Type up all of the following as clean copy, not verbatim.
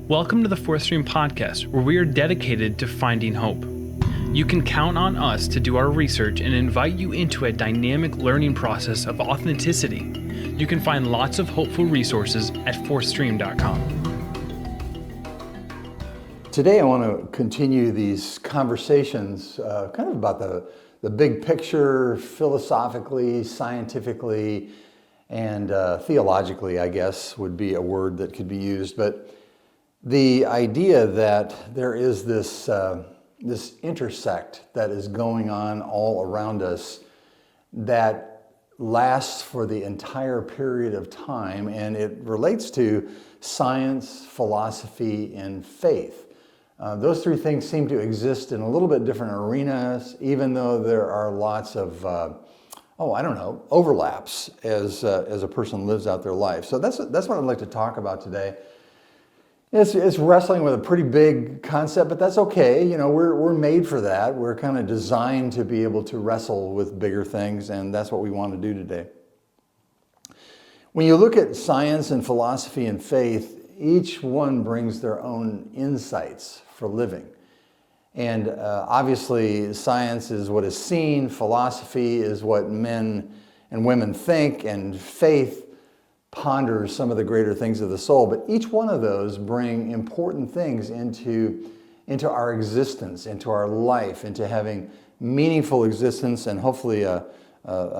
Welcome to the Fourthstream podcast, where we are dedicated to finding hope. You can count on us to do our research and invite you into a dynamic learning process of authenticity. You can find lots of hopeful resources at fourthstream.com. Today I want to continue these conversations kind of about the big picture, philosophically, scientifically, and theologically, I guess, would be a word that could be used. But the idea that there is this intersect that is going on all around us that lasts for the entire period of time, and it relates to science, philosophy, and faith. Those three things seem to exist in a little bit different arenas, even though there are lots of, overlaps as a person lives out their life. So that's what I'd like to talk about today. It's wrestling with a pretty big concept, but that's okay. You know, we're made for that. We're kind of designed to be able to wrestle with bigger things, and that's what we want to do today. When you look at science and philosophy and faith, each one brings their own insights for living. And obviously, science is what is seen, philosophy is what men and women think, and faith ponders some of the greater things of the soul. But each one of those bring important things into our existence, into our life, into having meaningful existence, and hopefully a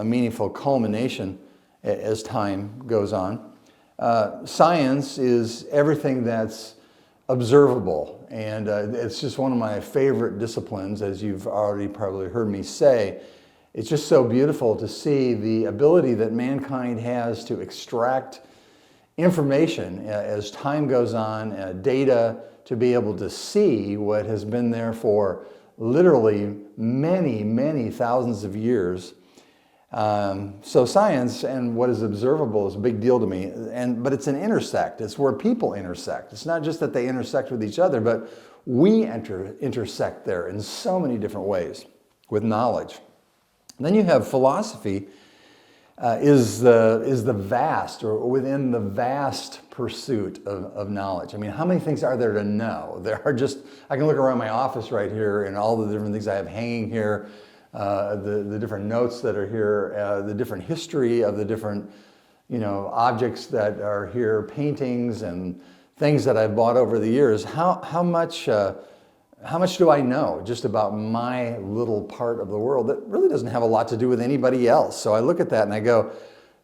meaningful culmination as time goes on. Science is everything that's observable, and it's just one of my favorite disciplines, as you've already probably heard me say. It's just so beautiful to see the ability that mankind has to extract information as time goes on, data, to be able to see what has been there for literally many, many thousands of years. So science and what is observable is a big deal to me, but it's an intersect. It's where people intersect. It's not just that they intersect with each other, but we intersect there in so many different ways with knowledge. Then you have philosophy, is the vast, or within the vast pursuit of knowledge. I mean, how many things are there to know? There are just, I can look around my office right here and all the different things I have hanging here, the different notes that are here, the different history of the different, objects that are here, paintings and things that I've bought over the years. How much do I know just about my little part of the world that really doesn't have a lot to do with anybody else? So I look at that and I go,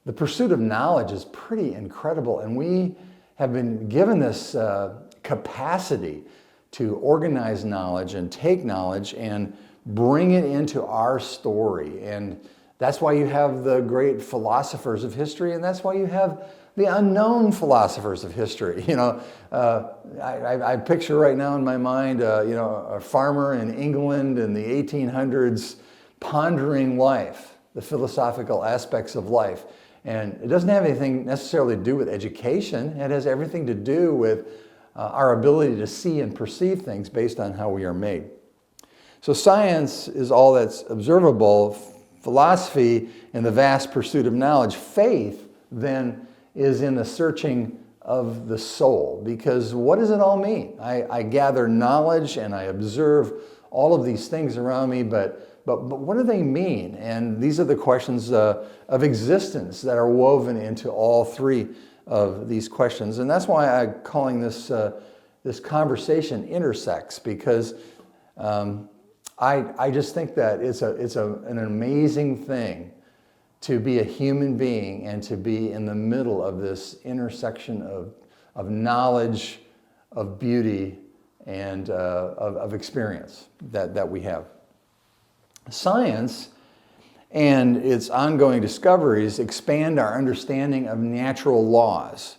the pursuit of knowledge is pretty incredible, and we have been given this capacity to organize knowledge and take knowledge and bring it into our story. And that's why you have the great philosophers of history, and that's why you have the unknown philosophers of history. I picture right now in my mind, a farmer in England in the 1800s pondering life, the philosophical aspects of life. And it doesn't have anything necessarily to do with education. It has everything to do with our ability to see and perceive things based on how we are made. So science is all that's observable, philosophy in the vast pursuit of knowledge. Faith then is in the searching of the soul, because what does it all mean? I gather knowledge and I observe all of these things around me, but what do they mean? And these are the questions of existence that are woven into all three of these questions. And that's why I'm calling this conversation Intersects, because I just think that it's an amazing thing to be a human being and to be in the middle of this intersection of knowledge, of beauty, and of experience that we have. Science and its ongoing discoveries expand our understanding of natural laws,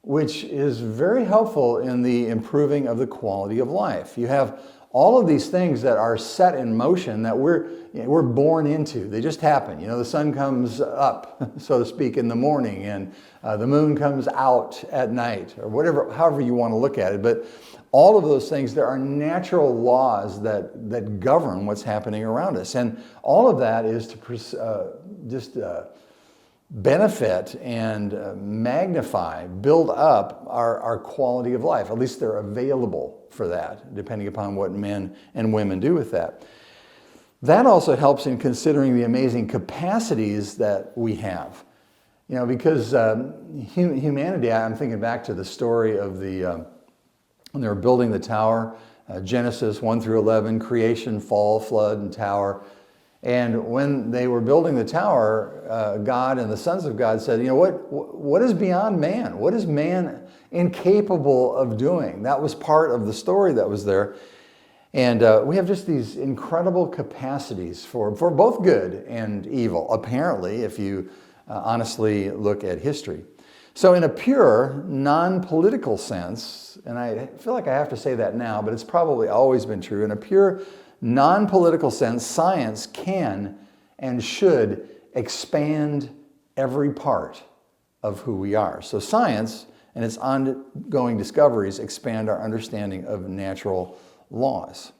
which is very helpful in the improving of the quality of life. You have all of these things that are set in motion that we're born into. They just happen. The sun comes up, so to speak, in the morning, and the moon comes out at night, or however you want to look at it. But all of those things, there are natural laws that govern what's happening around us. And all of that is to benefit and magnify, build up our quality of life. At least they're available for that, depending upon what men and women do with that. That also helps in considering the amazing capacities that we have. You know, because humanity, I'm thinking back to the story of when they were building the tower, Genesis 1 through 11, creation, fall, flood, and tower. And when they were building the tower, God and the sons of God said, you know, what is beyond man? What is man incapable of doing? That was part of the story that was there. And we have just these incredible capacities for both good and evil, apparently, if you honestly look at history. So in a pure, non-political sense, and I feel like I have to say that now, but it's probably always been true, in a pure, non-political sense, science can and should expand every part of who we are. So science and its ongoing discoveries expand our understanding of natural laws.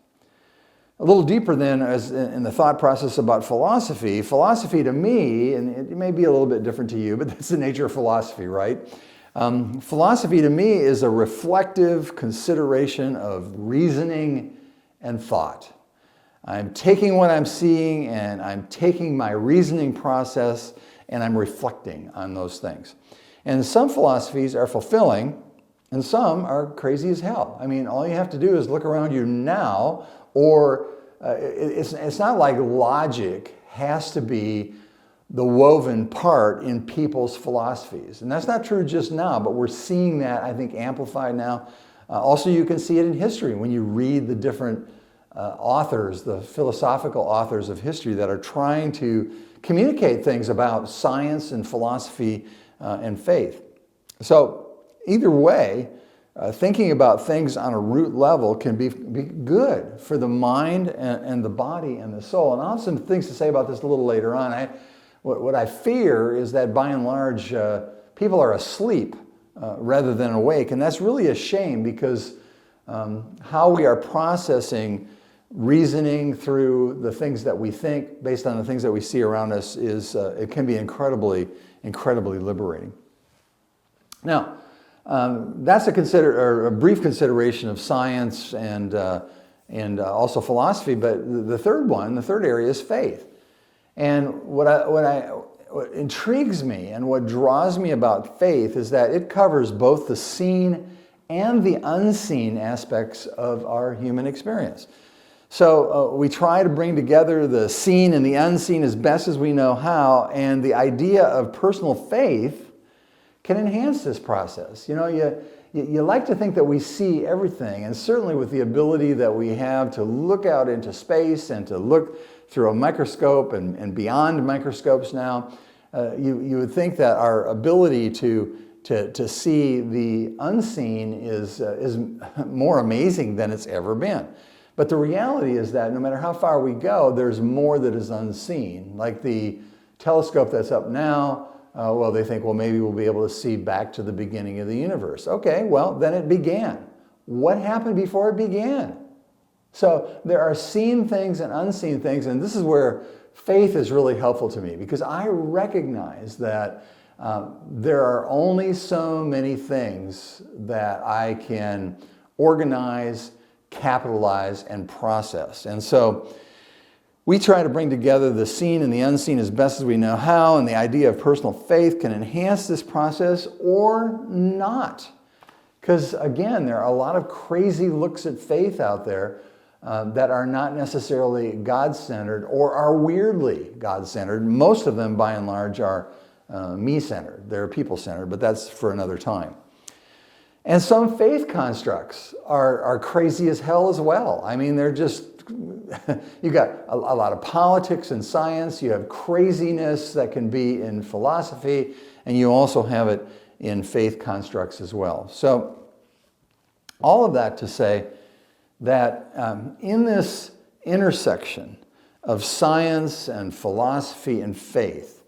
A little deeper then, as in the thought process about philosophy to me, and it may be a little bit different to you, but that's the nature of philosophy, right? Philosophy to me is a reflective consideration of reasoning and thought. I'm taking what I'm seeing and I'm taking my reasoning process and I'm reflecting on those things. And some philosophies are fulfilling and some are crazy as hell. I mean, all you have to do is look around you now, or it's not like logic has to be the woven part in people's philosophies. And that's not true just now, but we're seeing that, I think, amplified now. Also, you can see it in history when you read the different authors, the philosophical authors of history that are trying to communicate things about science and philosophy and faith. So either way, thinking about things on a root level can be good for the mind and the body and the soul. And I'll have some things to say about this a little later on. What I fear is that by and large, people are asleep rather than awake. And that's really a shame, because how we are processing reasoning through the things that we think based on the things that we see around us it can be incredibly liberating. Now, that's a brief consideration of science and also philosophy. But the third area is faith. And what intrigues me and what draws me about faith is that it covers both the seen and the unseen aspects of our human experience. So we try to bring together the seen and the unseen as best as we know how, and the idea of personal faith can enhance this process. You know, you like to think that we see everything, and certainly with the ability that we have to look out into space and to look through a microscope and beyond microscopes now, you would think that our ability to see the unseen is more amazing than it's ever been. But the reality is that no matter how far we go, there's more that is unseen. Like the telescope that's up now, they think, well, maybe we'll be able to see back to the beginning of the universe. Okay, well, then it began. What happened before it began? So there are seen things and unseen things, and this is where faith is really helpful to me, because I recognize that there are only so many things that I can organize, capitalize, and process. And so we try to bring together the seen and the unseen as best as we know how, and the idea of personal faith can enhance this process or not. Because again, there are a lot of crazy looks at faith out there that are not necessarily God-centered or are weirdly God-centered. Most of them, by and large, are me-centered. They're people-centered, but that's for another time. And some faith constructs are crazy as hell as well. I mean, they're just, you got a lot of politics in science, you have craziness that can be in philosophy, and you also have it in faith constructs as well. So all of that to say that in this intersection of science and philosophy and faith,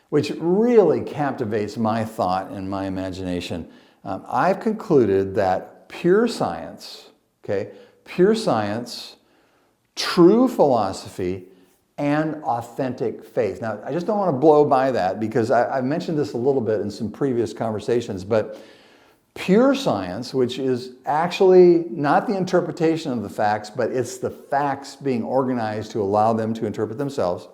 which really captivates my thought and my imagination, I've concluded that pure science, true philosophy, and authentic faith. Now, I just don't want to blow by that because I've mentioned this a little bit in some previous conversations, but pure science, which is actually not the interpretation of the facts, but it's the facts being organized to allow them to interpret themselves.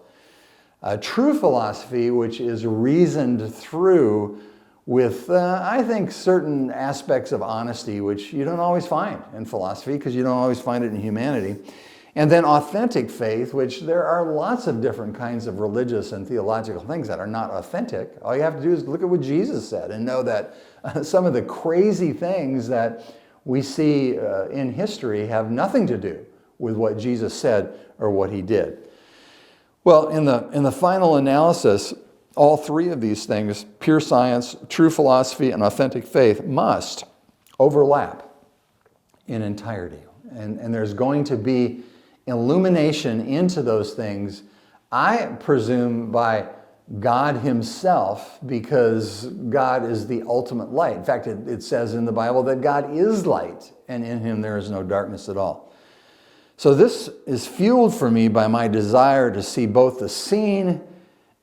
True philosophy, which is reasoned through with, I think, certain aspects of honesty, which you don't always find in philosophy because you don't always find it in humanity. And then authentic faith, which there are lots of different kinds of religious and theological things that are not authentic. All you have to do is look at what Jesus said and know that some of the crazy things that we see in history have nothing to do with what Jesus said or what he did. Well, in the final analysis, all three of these things, pure science, true philosophy, and authentic faith, must overlap in entirety. And there's going to be illumination into those things, I presume, by God himself, because God is the ultimate light. In fact, it says in the Bible that God is light, and in him there is no darkness at all. So this is fueled for me by my desire to see both the seen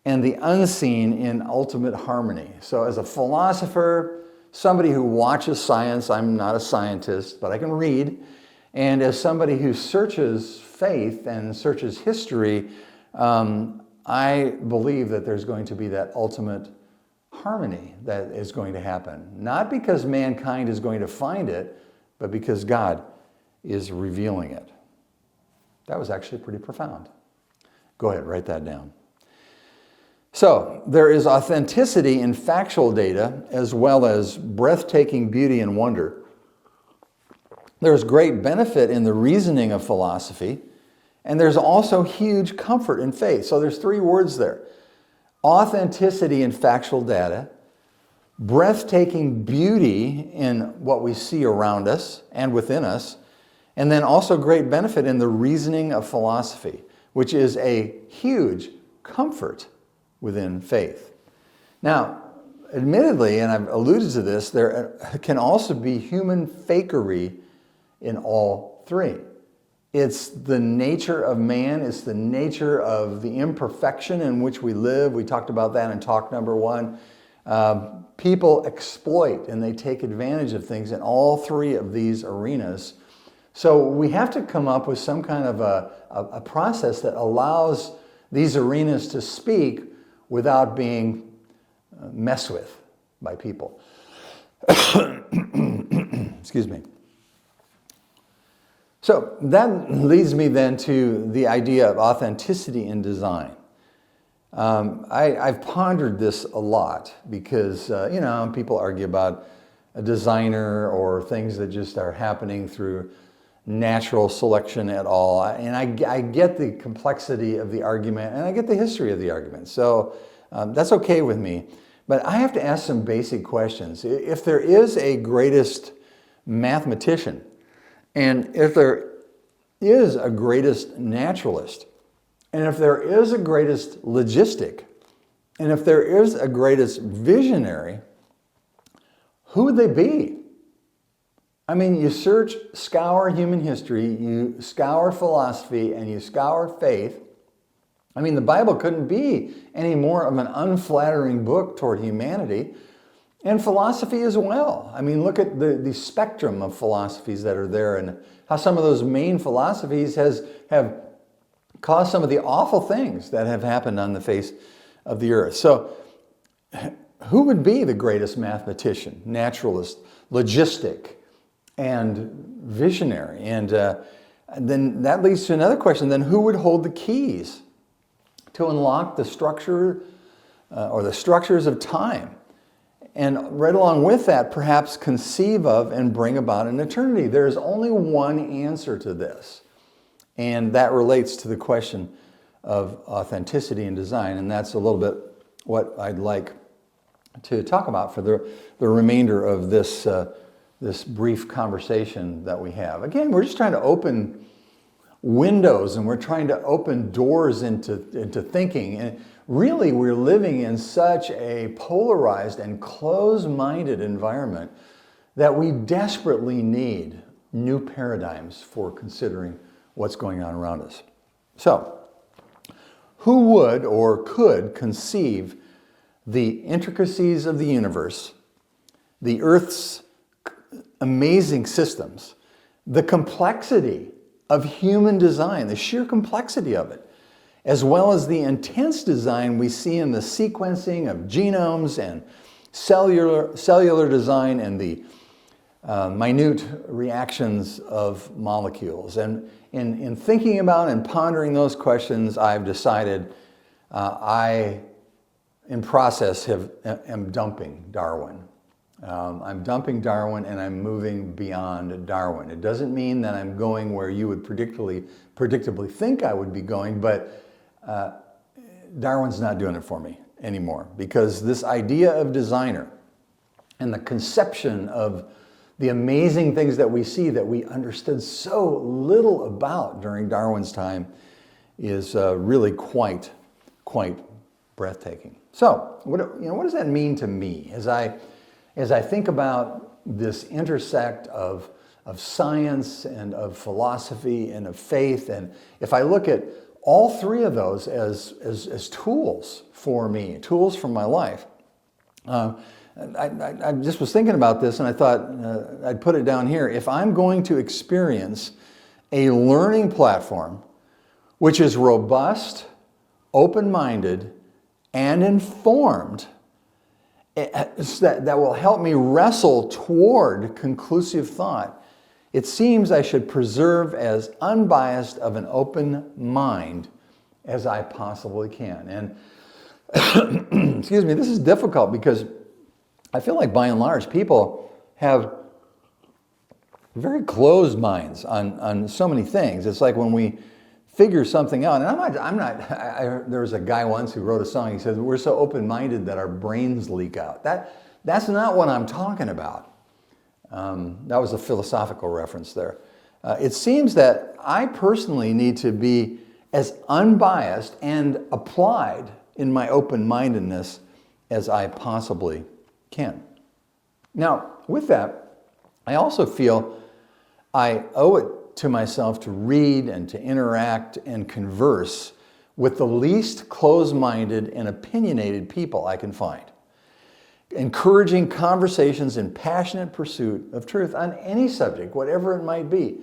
and the unseen in ultimate harmony. So as a philosopher, somebody who watches science, I'm not a scientist, but I can read, and as somebody who searches faith and searches history, I believe that there's going to be that ultimate harmony that is going to happen. Not because mankind is going to find it, but because God is revealing it. That was actually pretty profound. Go ahead, write that down. So, there is authenticity in factual data as well as breathtaking beauty and wonder. There's great benefit in the reasoning of philosophy, and there's also huge comfort in faith. So there's three words there. Authenticity in factual data, breathtaking beauty in what we see around us and within us, and then also great benefit in the reasoning of philosophy, which is a huge comfort within faith. Now, admittedly, and I've alluded to this, there can also be human fakery in all three. It's the nature of man, it's the nature of the imperfection in which we live. We talked about that in talk number 1. People exploit and they take advantage of things in all three of these arenas. So we have to come up with some kind of a process that allows these arenas to speak without being messed with by people. Excuse me. So that leads me then to the idea of authenticity in design. I've pondered this a lot because, people argue about a designer or things that just are happening through natural selection at all. And I get the complexity of the argument and I get the history of the argument. So that's okay with me. But I have to ask some basic questions. If there is a greatest mathematician, and if there is a greatest naturalist, and if there is a greatest logistic, and if there is a greatest visionary, who would they be? I mean, you scour human history, you scour philosophy, and you scour faith. I mean, the Bible couldn't be any more of an unflattering book toward humanity. And philosophy as well. I mean, look at the spectrum of philosophies that are there and how some of those main philosophies have caused some of the awful things that have happened on the face of the earth. So who would be the greatest mathematician, naturalist, logistic, and visionary? And then that leads to another question. Then who would hold the keys to unlock the structure or the structures of time? And right along with that, perhaps conceive of and bring about an eternity. There's only one answer to this. And that relates to the question of authenticity in design. And that's a little bit what I'd like to talk about for the remainder of this brief conversation that we have. Again, we're just trying to open windows and we're trying to open doors into thinking. And really, we're living in such a polarized and closed-minded environment that we desperately need new paradigms for considering what's going on around us. So, Who would or could conceive the intricacies of the universe, the Earth's amazing systems, the complexity of human design, the sheer complexity of it, as well as the intense design we see in the sequencing of genomes and cellular design and the minute reactions of molecules. And in thinking about and pondering those questions, I've decided in process, am dumping Darwin. I'm dumping Darwin and I'm moving beyond Darwin. It doesn't mean that I'm going where you would predictably think I would be going, but Darwin's not doing it for me anymore, because this idea of designer and the conception of the amazing things that we see that we understood so little about during Darwin's time is really quite breathtaking. So, what does that mean to me as I think about this intersect of science and of philosophy and of faith, and if I look at all three of those as tools for me, tools for my life. I just was thinking about this and I thought I'd put it down here. If I'm going to experience a learning platform which is robust, open-minded, and informed, that will help me wrestle toward conclusive thought, it seems I should preserve as unbiased of an open mind as I possibly can. And excuse me, this is difficult because I feel like by and large people have very closed minds on so many things. It's like when we figure something out, and there was a guy once who wrote a song, he said, we're so open-minded that our brains leak out. That's not what I'm talking about. That was a philosophical reference there. It seems that I personally need to be as unbiased and applied in my open-mindedness as I possibly can. Now, with that, I also feel I owe it to myself to read and to interact and converse with the least closed-minded and opinionated people I can find, encouraging conversations in passionate pursuit of truth on any subject, whatever it might be.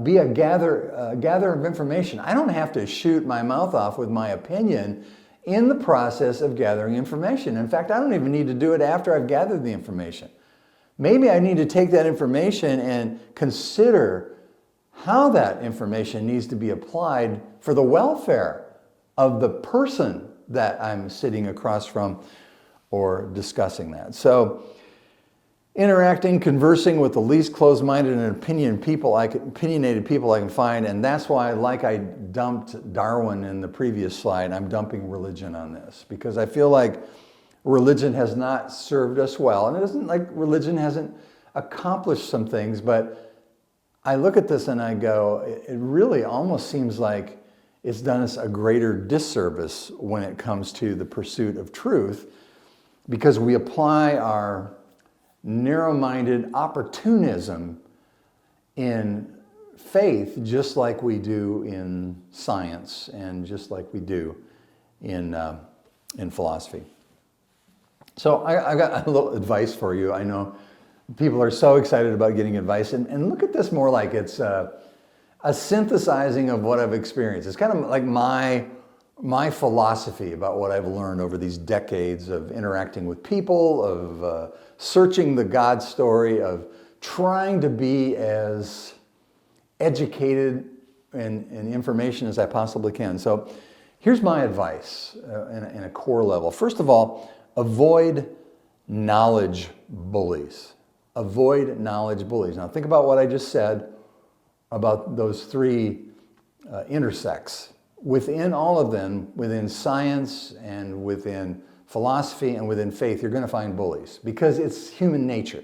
Be a gatherer of information. I don't have to shoot my mouth off with my opinion in the process of gathering information. In fact, I don't even need to do it after I've gathered the information. Maybe I need to take that information and consider how that information needs to be applied for the welfare of the person that I'm sitting across from or discussing that. So, interacting, conversing with the least closed-minded and opinionated people I can find, and that's why, like I dumped Darwin in the previous slide, I'm dumping religion on this, because I feel like religion has not served us well, and it isn't like religion hasn't accomplished some things, but I look at this and I go, it really almost seems like it's done us a greater disservice when it comes to the pursuit of truth, because we apply our narrow-minded opportunism in faith just like we do in science and just like we do in philosophy. So I got a little advice for you. I know people are so excited about getting advice, and look at this more like it's a synthesizing of what I've experienced. It's kind of like my philosophy about what I've learned over these decades of interacting with people, of searching the God story, of trying to be as educated in information as I possibly can. So here's my advice in a core level. First of all, avoid knowledge bullies. Avoid knowledge bullies. Now think about what I just said about those three intersects. Within all of them, within science and within philosophy and within faith, you're going to find bullies because it's human nature.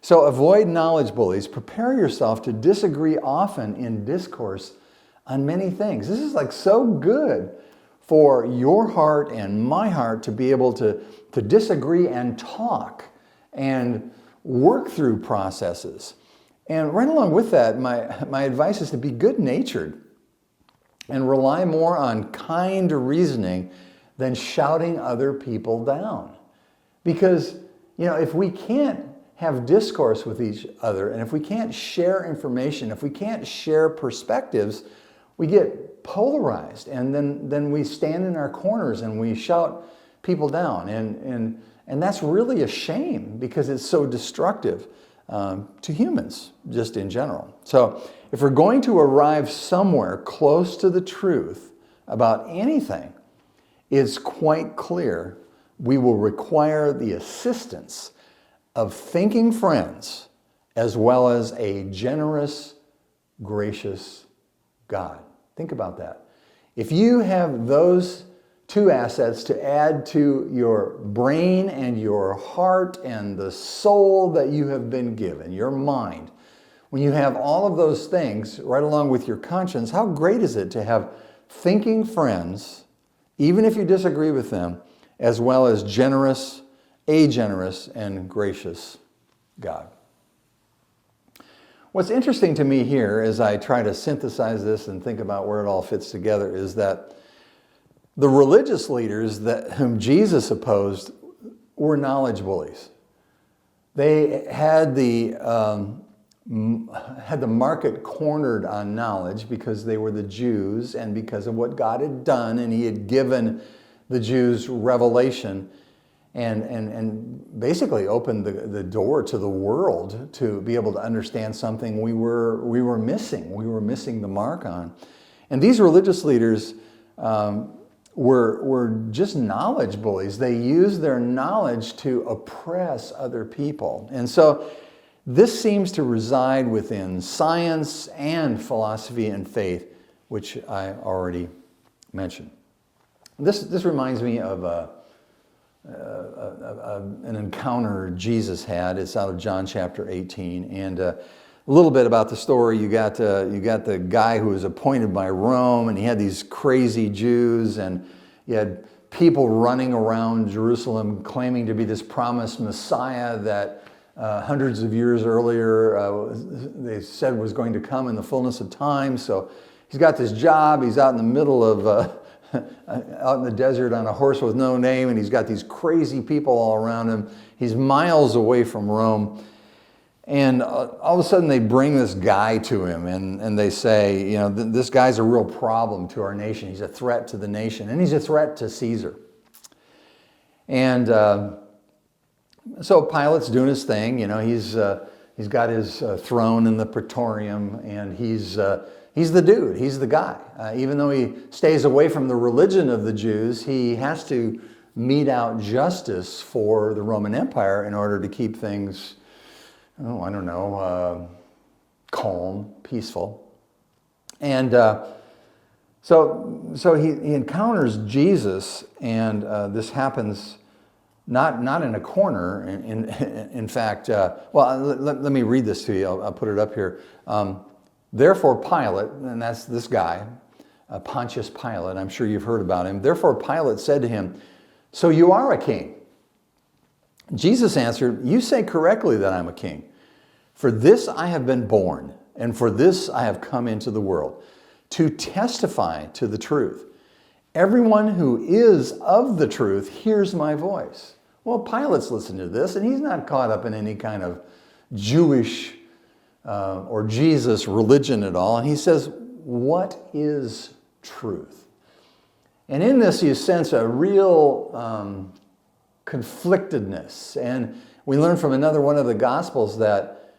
So avoid knowledge bullies. Prepare yourself to disagree often in discourse on many things. This is like so good for your heart and my heart to be able to disagree and talk and work through processes. And right along with that, my advice is to be good-natured. and rely more on kind reasoning than shouting other people down. Because, if we can't have discourse with each other, and if we can't share information, if we can't share perspectives, we get polarized, and then we stand in our corners and we shout people down. And that's really a shame, because it's so destructive to humans, just in general. So if we're going to arrive somewhere close to the truth about anything, it's quite clear we will require the assistance of thinking friends as well as a generous, gracious God. Think about that. If you have those two assets to add to your brain and your heart and the soul that you have been given, your mind, when you have all of those things right along with your conscience, how great is it to have thinking friends, even if you disagree with them, as well as a generous and gracious God. What's interesting to me here, as I try to synthesize this and think about where it all fits together, is that the religious leaders whom Jesus opposed were knowledge bullies. They had the market cornered on knowledge because they were the Jews and because of what God had done, and He had given the Jews revelation and basically opened the door to the world to be able to understand something we were missing. We were missing the mark on. And these religious leaders were just knowledge bullies. They used their knowledge to oppress other people. And so this seems to reside within science and philosophy and faith, which I already mentioned. This reminds me of an encounter Jesus had. It's out of John chapter 18, and a little bit about the story. You got the guy who was appointed by Rome, and he had these crazy Jews, and you had people running around Jerusalem claiming to be this promised Messiah that hundreds of years earlier they said was going to come in the fullness of time. So he's got this job. He's out in the middle of out in the desert on a horse with no name, and he's got these crazy people all around him. He's miles away from Rome. And all of a sudden they bring this guy to him, and they say, this guy's a real problem to our nation. He's a threat to the nation, and he's a threat to Caesar. And so Pilate's doing his thing. He's got his throne in the Praetorium, and he's the dude. He's the guy. Even though he stays away from the religion of the Jews, he has to mete out justice for the Roman Empire in order to keep things, calm, peaceful. And so he encounters Jesus, and this happens not in a corner. In fact, let me read this to you. I'll put it up here. Therefore Pilate, and that's this guy, Pontius Pilate, I'm sure you've heard about him. Therefore Pilate said to him, "So you are a king?" Jesus answered, "You say correctly that I'm a king. For this I have been born, and for this I have come into the world, to testify to the truth. Everyone who is of the truth hears my voice." Well, Pilate's listening to this, and he's not caught up in any kind of Jewish or Jesus religion at all. And he says, what is truth? And in this you sense a real conflictedness. And we learn from another one of the Gospels that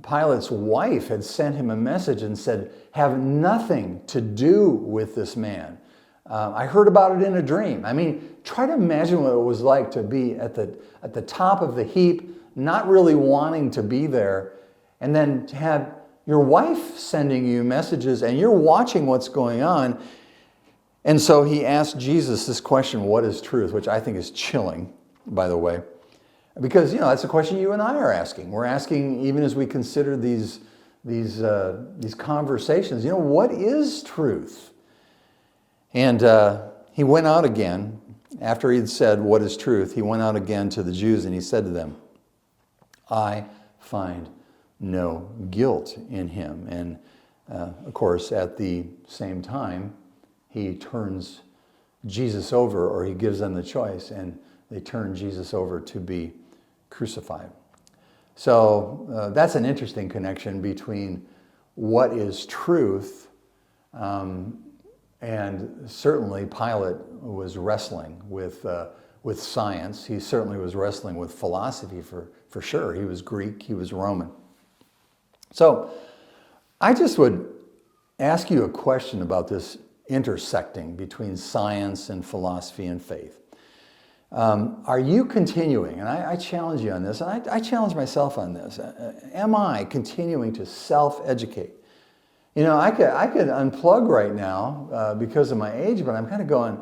Pilate's wife had sent him a message and said, "Have nothing to do with this man. I heard about it in a dream." I mean, try to imagine what it was like to be at the top of the heap, not really wanting to be there, and then to have your wife sending you messages and you're watching what's going on. And so he asked Jesus this question, what is truth? Which I think is chilling, by the way. Because, that's a question you and I are asking. We're asking, even as we consider these conversations, what is truth? And he went out again, after he had said, what is truth? He went out again to the Jews and he said to them, "I find no guilt in him." And Of course, at the same time, he turns Jesus over, or he gives them the choice, and they turn Jesus over to be crucified. So that's an interesting connection between what is truth, and certainly Pilate was wrestling with science. He certainly was wrestling with philosophy for sure. He was Greek, he was Roman. So I just would ask you a question about this intersecting between science and philosophy and faith. Are you continuing, and I challenge you on this, and I challenge myself on this, am I continuing to self-educate? You know, I could unplug right now because of my age, but I'm kind of going,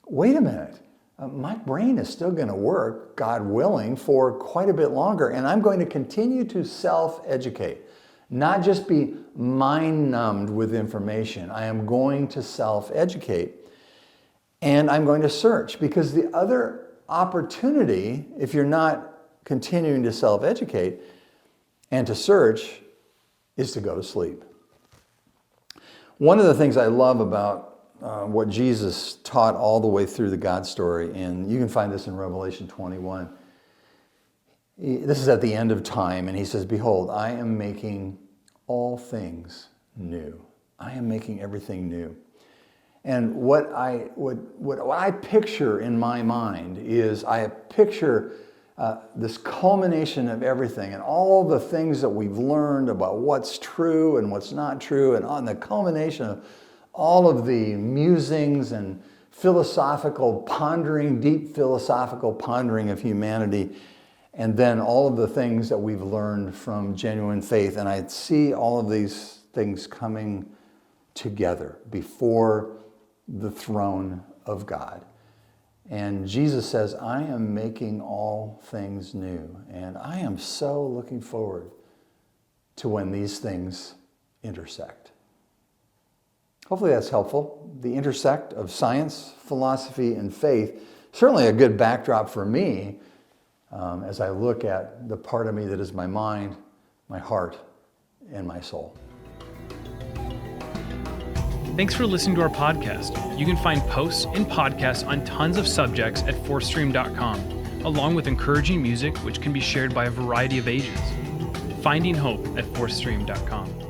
wait a minute, my brain is still going to work, God willing, for quite a bit longer, and I'm going to continue to self-educate, not just be mind-numbed with information. I am going to self-educate. And I'm going to search, because the other opportunity, if you're not continuing to self-educate and to search, is to go to sleep. One of the things I love about what Jesus taught all the way through the God story, and you can find this in Revelation 21. This is at the end of time, and he says, "Behold, I am making all things new." I am making everything new. And what I picture in my mind is I picture this culmination of everything and all the things that we've learned about what's true and what's not true, and on the culmination of all of the musings and philosophical pondering, deep philosophical pondering of humanity, and then all of the things that we've learned from genuine faith. And I see all of these things coming together before the throne of God. And Jesus says, I am making all things new. And I am so looking forward to when these things intersect. Hopefully that's helpful. The intersect of science, philosophy, and faith. Certainly a good backdrop for me as I look at the part of me that is my mind, my heart, and my soul. Thanks for listening to our podcast. You can find posts and podcasts on tons of subjects at Fourthstream.com, along with encouraging music which can be shared by a variety of ages. Finding hope at Fourthstream.com.